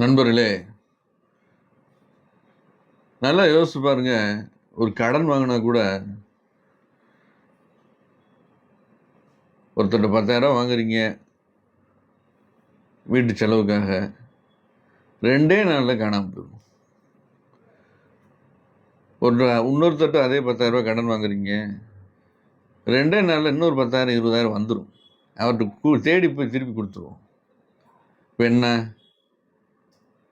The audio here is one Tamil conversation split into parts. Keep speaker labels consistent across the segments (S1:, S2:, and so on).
S1: நண்பர்களே, நல்லா யோசிச்சு பாருங்க. ஒரு கடன் வாங்குனா கூட ஒருத்தர்ட்ட ரூ. 10,000 வாங்குறீங்க வீட்டு செலவுக்காக. 2 நாள்ல காணாம போயிரும். இன்னொருத்தர்ட்ட அதே ரூ. 10,000 கடன் வாங்குறீங்க. 2 நாள்ல இன்னொரு 10,000, 20,000 வந்துரும். அவர்ட்ட தேடி போய் திருப்பி குடுத்துருவோம். இப்ப என்ன?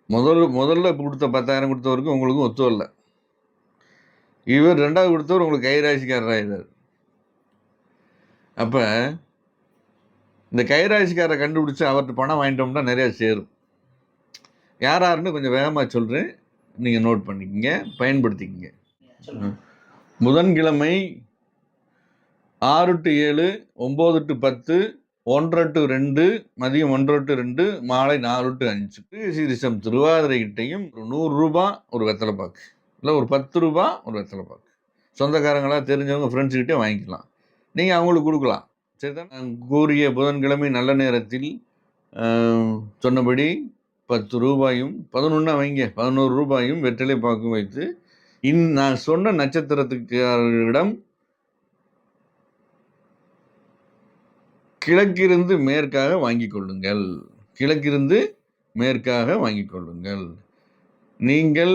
S1: முதல்ல குடுத்த 10,000 குடுத்தவருக்கும் உங்களுக்கும் ஒத்து வரல. இவர் 2வது குடுத்தவர் உங்களுக்கு கைராசிக்காரர் ஆயிட்டாரு. அப்ப இந்த கைராசிக்காரரை கண்டுபிடிச்சு அவர்ட்ட பணம் வாங்கிட்டோம்னா நிறைய சேரும். யாருன்னு கொஞ்சம் வேகமா சொல்றேன். நீங்க நோட் பண்ணிக்கங்க, பயன்படுத்திக்கங்க. புதன்கிழமை 6 to 7, 9 to 10, 1 to 2, மதியம் 1 to 2, மாலை 4 to 5 சீரிசம் திருவாதிரைகிட்டையும் ரூ. 100 ஒரு வெத்தலை பாக்கு, இல்லை ஒரு ரூ. 10 ஒரு வெத்தலை பாக்கு. சொந்தக்காரங்களா தெரிஞ்சவங்க ஃப்ரெண்ட்ஸ் கிட்டே வாங்கிக்கலாம். நீங்கள் அவங்களுக்கு கொடுக்கலாம். சரிதான். நான் கூறிய புதன்கிழமை நல்ல நேரத்தில் சொன்னபடி ரூ. 10, 11 வைங்க, ரூ. 11 வெற்றிலை பாக்கும் வைத்து நான் சொன்ன நட்சத்திரத்துக்காரிடம் கிழக்கிருந்து மேற்காக வாங்கிக் கொள்ளுங்கள். கிழக்கிருந்து மேற்காக வாங்கிக் கொள்ளுங்கள். நீங்கள்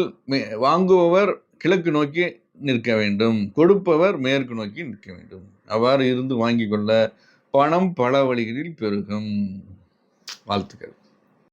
S1: வாங்குபவர் கிழக்கு நோக்கி நிற்க வேண்டும், கொடுப்பவர் மேற்கு நோக்கி நிற்க வேண்டும். அவ்வாறு இருந்து வாங்கிக் கொள்ள பணம் பல வழிகளில் பெருகும். வாழ்த்துக்கள்.